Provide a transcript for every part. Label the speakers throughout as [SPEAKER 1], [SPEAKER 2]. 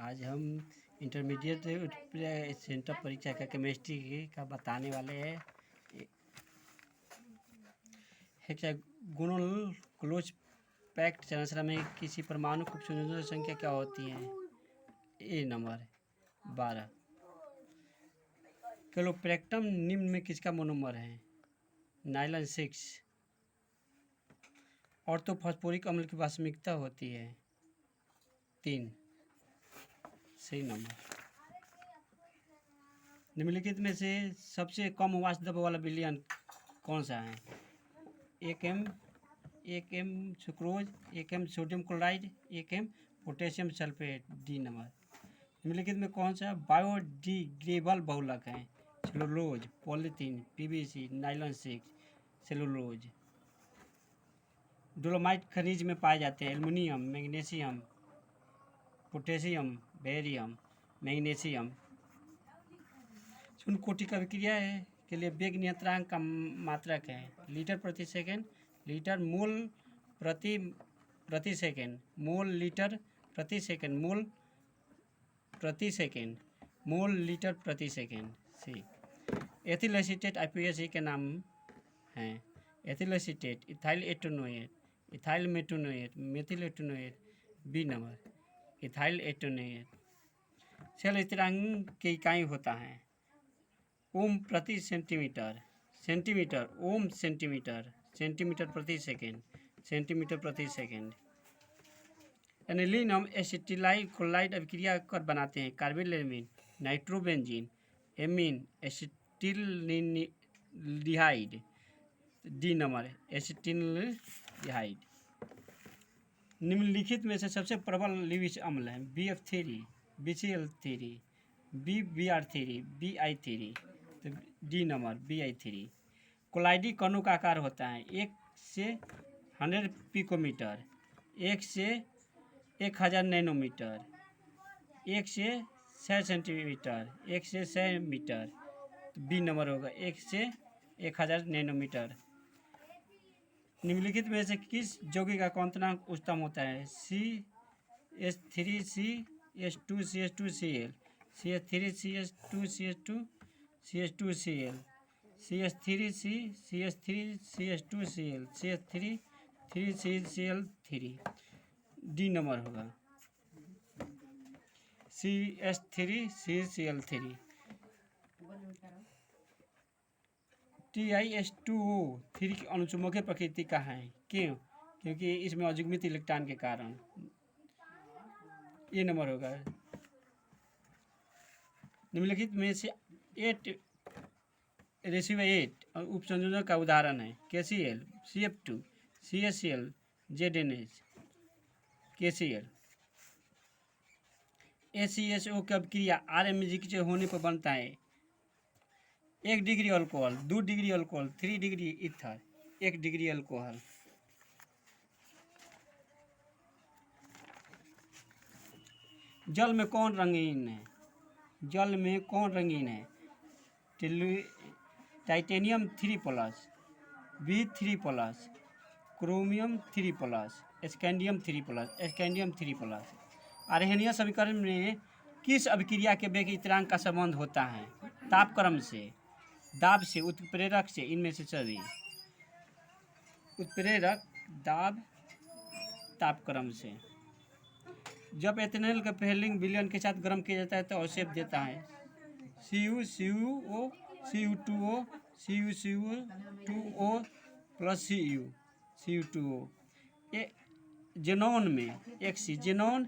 [SPEAKER 1] आज हम intermediate centre परीक्षा का केमिस्ट्री का बताने वाले हैं। हेक्सागोनल पैक्ड संरचना में किसी परमाणु की संयोजन संख्या क्या होती है? ए नंबर 12। क्लोरोप्लेक्टम निम्न में किसका मोनोमर है? नाइलॉन 6। ऑर्थोफॉस्फोरिक अम्ल की वास्तविकता होती है 3। सही नंबर। निम्नलिखित में से सबसे कम वाष्प दबाव वाला विलयन कौन सा है? 1 m sucrose, 1 m sodium chloride, 1 m potassium sulphate. D number. निम्नलिखित में कौन सा बायोडिग्रेडेबल बहुलक है? Cellulose, polythene, PVC, nylon 6। Cellulose. Dolomite खनिज में पाए जाते हैं aluminium, magnesium, potassium, barium, magnesium. शून्य कोटि की अभिक्रिया है के लिए वेग नियंत्रक का मात्रक है लीटर प्रति सेकेंड, लीटर, मोल प्रति सेकेंड, मोल, लीटर प्रति सेकेंड, मोल प्रति सेकेंड, मोल, लीटर प्रति second. C. Ethyl acetate IPAC के नाम हैं ethyl acetate, ethyl ethanoate, ethyl methanoate, methyl ethanoate. B number. Ethyl ethanoate. Cell स्थिरांक की इकाई होता है ओम प्रति centimetre, centimetre, ohm centimetre, centimetre प्रति सेकेंड, सेंटीमीटर प्रति सेकेंड। एनिलीन हम एसिटिलाइल क्लोराइड अभिक्रिया कर बनाते हैं carbonyl, nitrobenzene, amine, acetaldehyde. D number. Acetaldehyde. निम्नलिखित में से सबसे प्रबल लिविज अम्ल है BF3, BCl3, BBr3, BI3। तो डी नंबर BI3। कोलाइडी कणों का आकार होता है 1 से 100 पिकोमीटर, 1 से 1000 नैनोमीटर, 1 से 6 सेंटीमीटर, 1 से 6 मीटर। तो बी नंबर होगा 1 से 1000 नैनोमीटर। निम्नलिखित में से किस यौगिक का क्वांटनांक उच्चतम होता है? CH3CH2CH2Cl, CH3CH2CH2, CH2Cl, CH3CH2Cl, CH3CCl3। D number होगा CH3CCl3। TiS2O3 की अणुचुंबकीय प्रकृति का है क्यों? क्योंकि इसमें अजुग्मित इलेक्ट्रॉन के कारण। ये नंबर होगा। निम्नलिखित में से 8 उपसंयोजन का उदाहरण है KCl, CF2, CaCl, ZnH, KCl। ACSO की अभिक्रिया RMG के होने पर बनता है 1 degree alcohol, 2 degree alcohol, 3 degree ether, 1 degree alcohol. जल में कौन रंगीन है? जल में कौन रंगीन है? Titanium 3+, B3+, chromium 3+, scandium 3+, scandium 3+। आर्हेनियन समीकरण में किस अभिक्रिया के वेग स्थिरांक का संबंध होता है? तापक्रम से, दाब से, उत्प्रेरक से, इनमें से सभी। उत्प्रेरक, दाब, तापक्रम से। जब एथेनॉल का फीलिंग विलयन के साथ गर्म किया जाता है तो अवशेप देता है CuCuO, Cu2O, CuCu2O plus Cu2O। Xenon में जेनॉन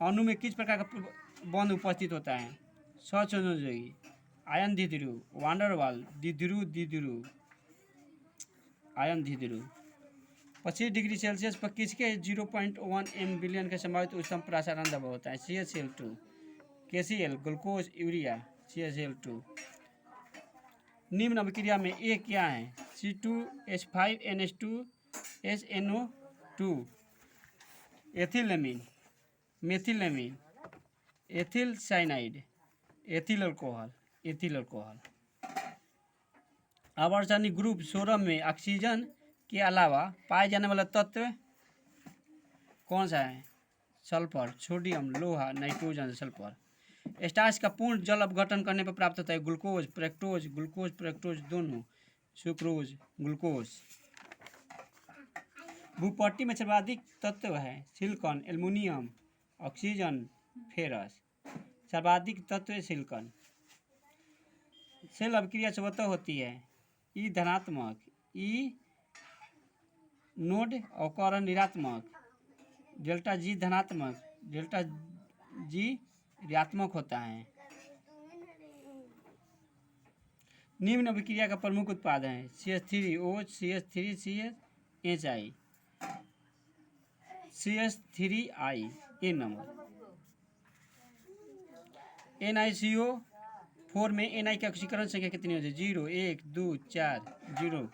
[SPEAKER 1] अणु में किस प्रकार का बंध उपस्थित होता है? सहसंयोजी, आयन द्विध्रुव, वांडरवाल, द्विध्रुव, आयन द्विध्रुव। 25 डिग्री सेल्सियस पर किसके 0.1 m विलयन के संभावित उच्चतम प्रसारण दबाव होता है? CaCl2, KCl, glucose, urea, CaCl2। निम्न अभिक्रिया में A क्या है? C2H5NH2SNO2, ethylamine, methylamine, ethyl cyanide, ethyl alcohol. आवर्तनिक ग्रुप 16 में ऑक्सीजन के अलावा पाए जाने वाला तत्व कौन सा है? सल्फर, सोडियम, लोहा, नाइट्रोजन, सल्फर। स्टार्च का पूर्ण जल अपघटन करने पर प्राप्त होता है ग्लूकोज, फ्रक्टोज दोनों, सुक्रोज, ग्लूकोज। भूपट्टी में सर्वाधिक तत्व है सिलिकॉन, एल्युमिनियम, ऑक्सीजन, फेरस। सर्वाधिक तत्व है सिलिकॉन। सेल अभिक्रिया स्वतः होती है ई धनात्मक, ई नोड अवकरण ऋणात्मक, डेल्टा जी धनात्मक, डेल्टा जी ऋणात्मक होता है। निम्न अभिक्रिया का प्रमुख उत्पाद है CH3O, CH3CHI, CH3I। ए नंबर NiCO4 में Ni की ऑक्सीकरण संख्या कितनी होती है? 0, 1, 2, 4, 0।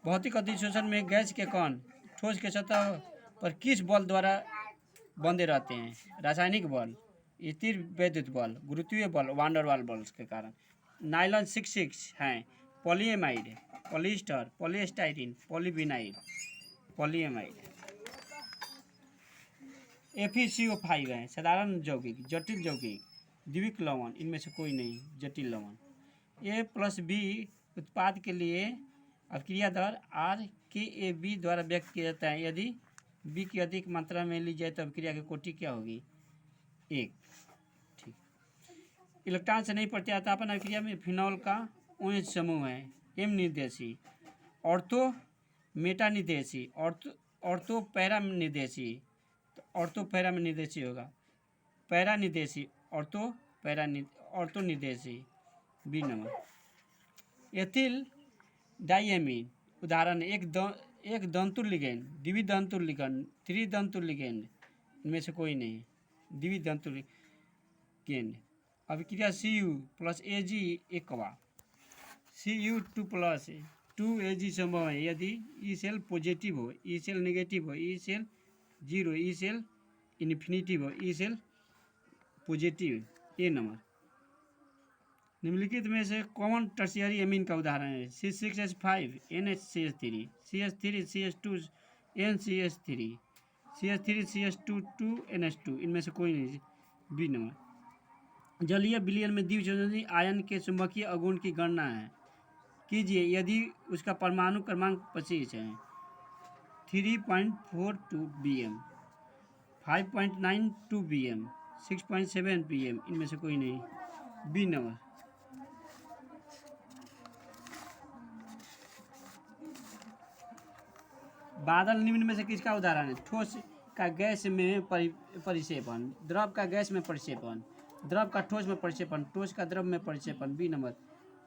[SPEAKER 1] भौतिक अधिशोषण में गैस के कण ठोस के सतह पर किस बल द्वारा बंधे रहते हैं? रासायनिक बल, स्थिर वैद्युत बल, गुरुत्वीय बल, वान डेर वाल बल के कारण। नायलॉन 66 हैं polyamide, polyester, polystyrene, polyvinyl, polyamide. FeCO5 है साधारण यौगिक, जटिल यौगिक, द्विक लवण, इनमें से कोई नहीं, जटिल लवण। A+B उत्पाद के लिए अभिक्रिया दर RKAB द्वारा व्यक्त किया जाता है। यदि B की अधिक मात्रा में ली जाए तो अभिक्रिया की कोटि क्या होगी? 1। ठीक। इलेक्ट्रॉन से नहीं प्रतिस्थापन अभिक्रिया में फिनॉल का OH समूह है M निर्देशी, ऑर्थो मेटा निर्देशी, ऑर्थो पैरा निर्देशी, तो ऑर्थो पैरा में निर्देशी होगा, पैरा निर्देशी, ऑर्थो निर्देशी। B number. एथिल डाइएमीन उदाहरण एक दंतुर लिगेंड, द्विदंतुर लिगेंड, त्रिदंतुर लिगेंड, इनमें से कोई नहीं, द्विदंतुर लिगेंड। अभिक्रिया Cu+Ag एकवा, Cu2+2Ag संभव है यदि ई सेल पॉजिटिव हो, ई सेल नेगेटिव हो, E cell 0, E cell infinity हो, E cell positive. A number. निम्नलिखित में से कॉमन टर्शियरी एमीन का उदाहरण है C6H5 NHCH3, CH3CH2 NCH3, CH3CH2 NH2, इनमें से कोई नहीं। B number. जलीय विलयन में द्विसंयोजी आयन के चुंबकीय अगुण की गणना कीजिए यदि उसका परमाणु क्रमांक 25 है। 3.42 bm, 5.92 bm, 6.7 pm, इनमें से कोई नहीं। B number. बादल निम्न में से किसका उदाहरण है? ठोस का गैस में परिक्षेपण, द्रव का गैस में परिक्षेपण, द्रव का ठोस में परिक्षेपण, ठोस का द्रव में परिक्षेपण। B number.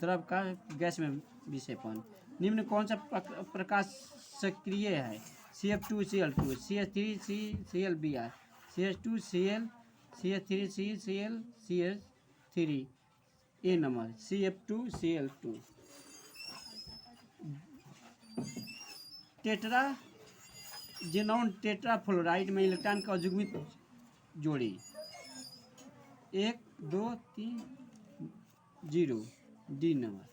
[SPEAKER 1] द्रव का गैस में विक्षेपण। निम्न कौन सा प्रकाश सक्रिय है? CF2Cl2, CH3CClBr, CH2Cl, CH3CCl, CH3। ए नंबर CF2Cl2। टेट्राजेनोन टेट्राफ्लोराइड में इलेक्ट्रॉन का युग्मित जोड़ी 1, 2, 3, 0। D number.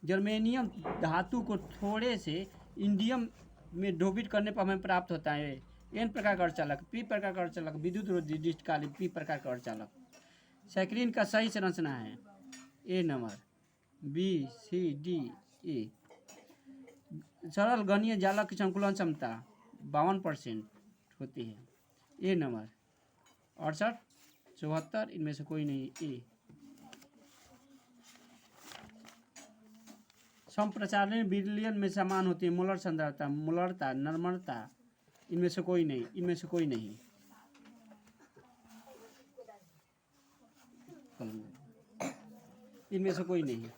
[SPEAKER 1] जर्मेनियम धातु को थोड़े से इंडियम में डोबित करने पर हमें प्राप्त होता है N प्रकार का अर्धचालक, P प्रकार का अर्धचालक, विद्युत रोधी डिस्टकालिक, P प्रकार का अर्धचालक। सैकरीन का सही संरचना है ए नंबर BCDA। सरल गणीय जालक की संकुलन क्षमता 52% होती है। ए नंबर। 68, 74, इनमें से कोई नहीं। ए। संप्रसारण विलयन में समान होती है मोलर सांद्रता, मोलरता, नम्रता, इनमें से कोई नहीं, इनमें से कोई नहीं। इनमें से कोई नहीं।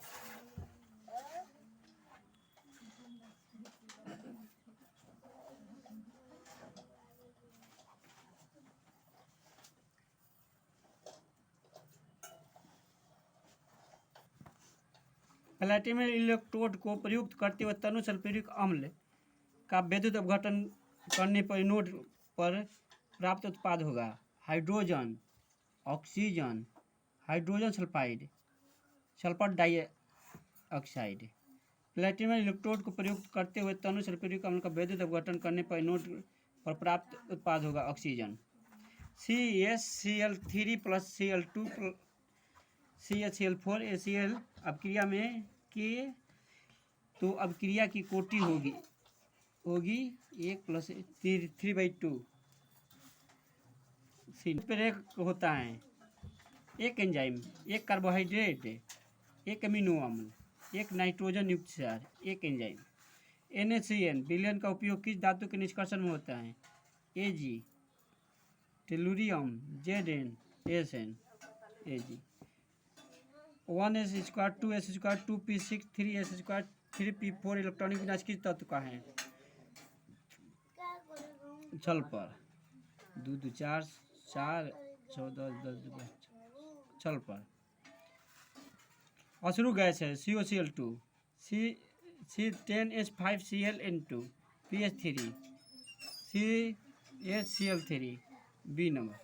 [SPEAKER 1] प्लैटिनम इलेक्ट्रोड को प्रयुक्त करते हुए तनु सल्फ्यूरिक अम्ल का विद्युत अपघटन करने पर एनोड पर प्राप्त उत्पाद होगा hydrogen, oxygen, hydrogen sulphide, sulphur dioxide. Platinum electrode को प्रयुक्त करते हुए तनु सल्फ्यूरिक अम्ल का विद्युत अपघटन करने पर एनोड और प्राप्त उत्पाद होगा oxygen. CaCl3 plus Cl2 CaCl4 ACl। अब क्रिया में के, तो अब क्रिया की कोटि होगी 1 प्लस 3/2। पर एक होता है एक एंजाइम, एक कार्बोहाइड्रेट, एक अमीनो अम्ल, एक नाइट्रोजन युक्त क्षार, एक एंजाइम। NaCN विलयन का उपयोग किस धातु के निष्कर्षण में होता है? Ag tellurium, Zn SN Ag। 1s² 2s² 2p6 3s² 3p4 electronic विन्यास किस तत्व का है? सल्फर। 2 2 4 4 14 10 सल्फर। अश्रु गैस है COCl2 C10H5Cl N2 PH3 CaCl3 B number.